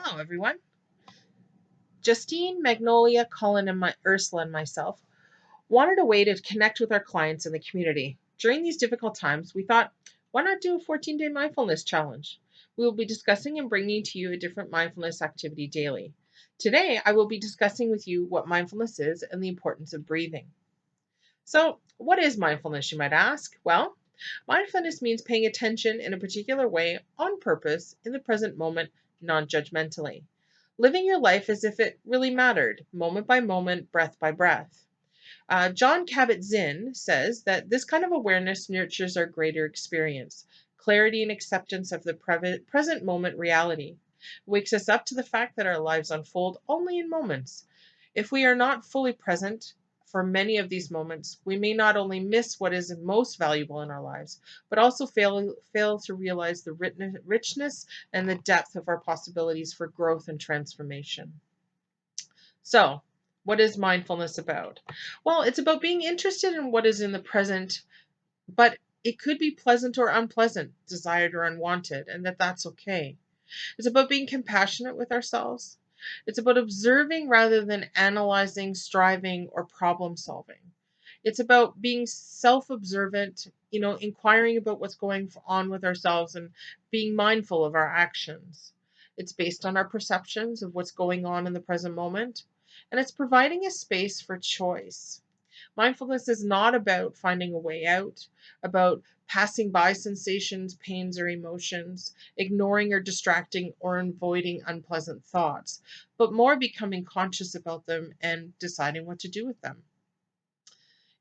Hello, everyone. Justine, Magnolia, Colin, and Ursula and myself wanted a way to connect with our clients in the community. During these difficult times, we thought, why not do a 14-day mindfulness challenge? We will be discussing and bringing to you a different mindfulness activity daily. Today, I will be discussing with you what mindfulness is and the importance of breathing. So, what is mindfulness, you might ask? Well, mindfulness means paying attention in a particular way on purpose in the present moment, non judgmentally. Living your life as if it really mattered, moment by moment, breath by breath. John Kabat-Zinn says that this kind of awareness nurtures our greater experience, clarity and acceptance of the present moment reality. Wakes us up to the fact that our lives unfold only in moments. If we are not fully present for many of these moments, we may not only miss what is most valuable in our lives, but also fail to realize the richness and the depth of our possibilities for growth and transformation. So, what is mindfulness about? Well, it's about being interested in what is in the present, but it could be pleasant or unpleasant, desired or unwanted, and that's okay. It's about being compassionate with ourselves. It's about observing rather than analyzing, striving, or problem solving. It's about being self observant, inquiring about what's going on with ourselves and being mindful of our actions. It's based on our perceptions of what's going on in the present moment, and it's providing a space for choice. Mindfulness is not about finding a way out, about passing by sensations, pains, or emotions, ignoring or distracting or avoiding unpleasant thoughts, but more becoming conscious about them and deciding what to do with them.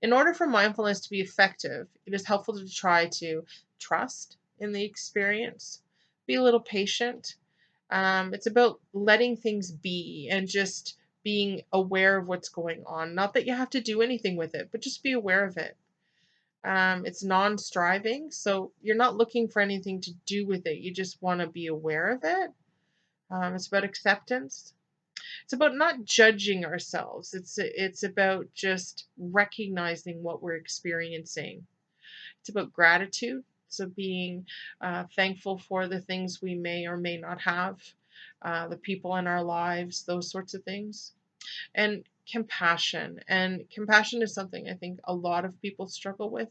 In order for mindfulness to be effective, it is helpful to try to trust in the experience, be a little patient. It's about letting things be and just being aware of what's going on. Not that you have to do anything with it, but just be aware of it. It's non striving, so you're not looking for anything to do with it. You just want to be aware of it. It's about acceptance. It's about not judging ourselves. It's about just recognizing what we're experiencing. It's about gratitude. So being thankful for the things we may or may not have, the people in our lives, those sorts of things, and compassion. And compassion is something I think a lot of people struggle with.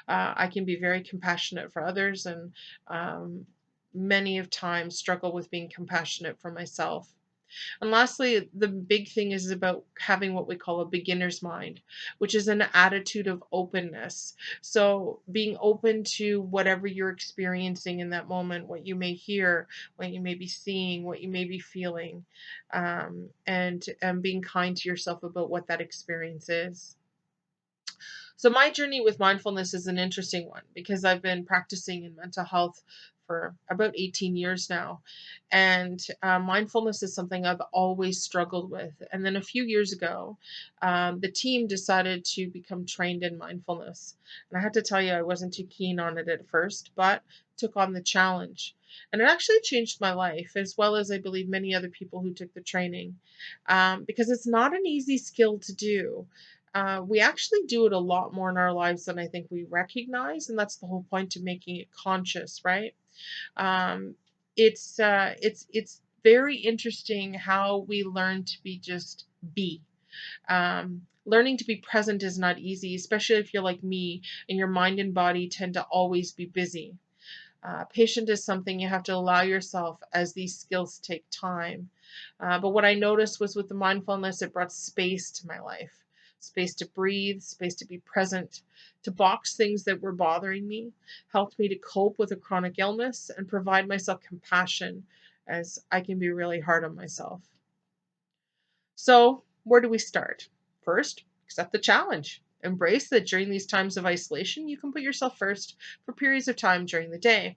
I can be very compassionate for others, and many of times struggle with being compassionate for myself. And lastly, the big thing is about having what we call a beginner's mind, which is an attitude of openness. So being open to whatever you're experiencing in that moment, what you may hear, what you may be seeing, what you may be feeling, and being kind to yourself about what that experience is. So my journey with mindfulness is an interesting one because I've been practicing in mental health for about 18 years now. And mindfulness is something I've always struggled with. And then a few years ago, the team decided to become trained in mindfulness. And I had to tell you, I wasn't too keen on it at first, but took on the challenge. And it actually changed my life, as well as I believe many other people who took the training, because it's not an easy skill to do. We actually do it a lot more in our lives than I think we recognize, and that's the whole point of making it conscious, right? Um, it's very interesting how we learn to be just be. Learning to be present is not easy, especially if you're like me and your mind and body tend to always be busy. Patient is something you have to allow yourself as these skills take time. But what I noticed was with the mindfulness, it brought space to my life, space to breathe, space to be present, to box things that were bothering me, helped me to cope with a chronic illness and provide myself compassion as I can be really hard on myself. So, where do we start? First, accept the challenge. Embrace that during these times of isolation, you can put yourself first for periods of time during the day.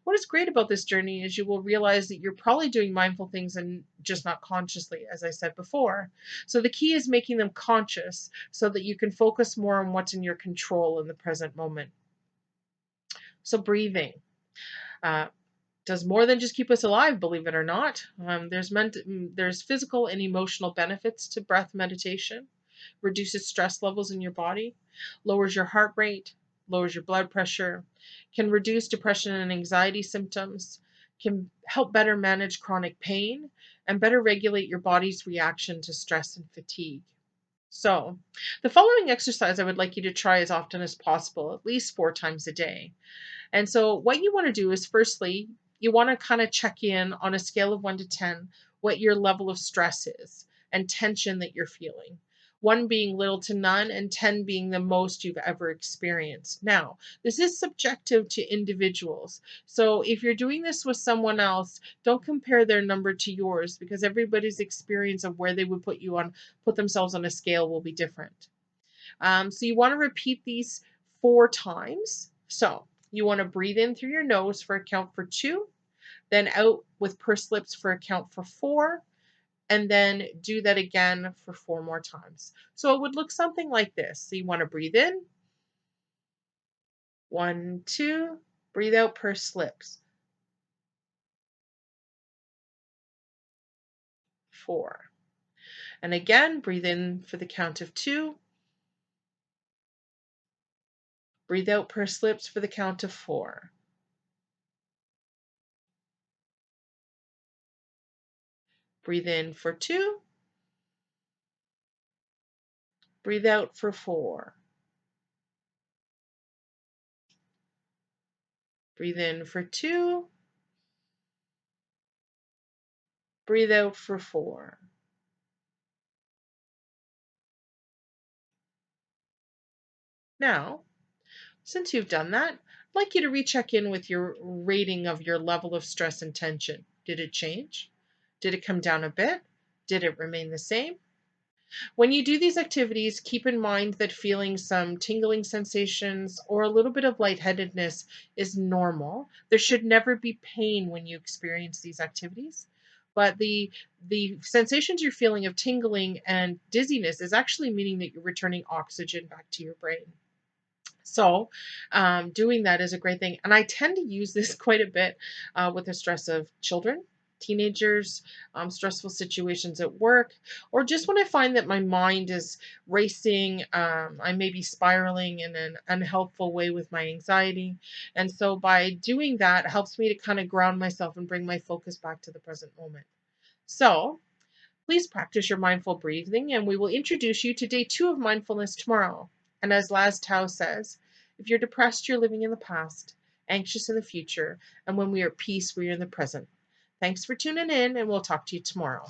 What is great about this journey is you will realize that you're probably doing mindful things and just not consciously, as I said before. So the key is making them conscious so that you can focus more on what's in your control in the present moment. So breathing uh, does more than just keep us alive, believe it or not. There's physical and emotional benefits to breath meditation. Reduces stress levels in your body, lowers your heart rate, lowers your blood pressure, can reduce depression and anxiety symptoms, can help better manage chronic pain and better regulate your body's reaction to stress and fatigue. So, the following exercise I would like you to try as often as possible, at least 4 times a day. And so, what you want to do is firstly, you want to kind of check in on a scale of 1 to 10 what your level of stress is and tension that you're feeling. 1 being little to none, and 10 being the most you've ever experienced. Now, this is subjective to individuals. So, if you're doing this with someone else, don't compare their number to yours because everybody's experience of where they would put themselves on a scale will be different. So you want to repeat these 4 times. So you want to breathe in through your nose for a count for 2, then out with pursed lips for a count for 4, and then do that again for 4 more times. So it would look something like this. So you want to breathe in, 1, 2, breathe out pursed lips, 4. And again, breathe in for the count of 2, breathe out pursed lips for the count of 4. Breathe in for 2, breathe out for 4. Breathe in for 2, breathe out for 4. Now, since you've done that, I'd like you to recheck in with your rating of your level of stress and tension. Did it change? Did it come down a bit? Did it remain the same? When you do these activities, keep in mind that feeling some tingling sensations or a little bit of lightheadedness is normal. There should never be pain when you experience these activities. But the sensations you're feeling of tingling and dizziness is actually meaning that you're returning oxygen back to your brain. So, doing that is a great thing. And I tend to use this quite a bit with the stress of children, teenagers, stressful situations at work, or just when I find that my mind is racing, I may be spiraling in an unhelpful way with my anxiety. And so, by doing that, it helps me to kind of ground myself and bring my focus back to the present moment. So, please practice your mindful breathing, and we will introduce you to day 2 of mindfulness tomorrow. And as Laz Tao says, if you're depressed, you're living in the past, anxious in the future, and when we are at peace, we are in the present. Thanks for tuning in, and we'll talk to you tomorrow.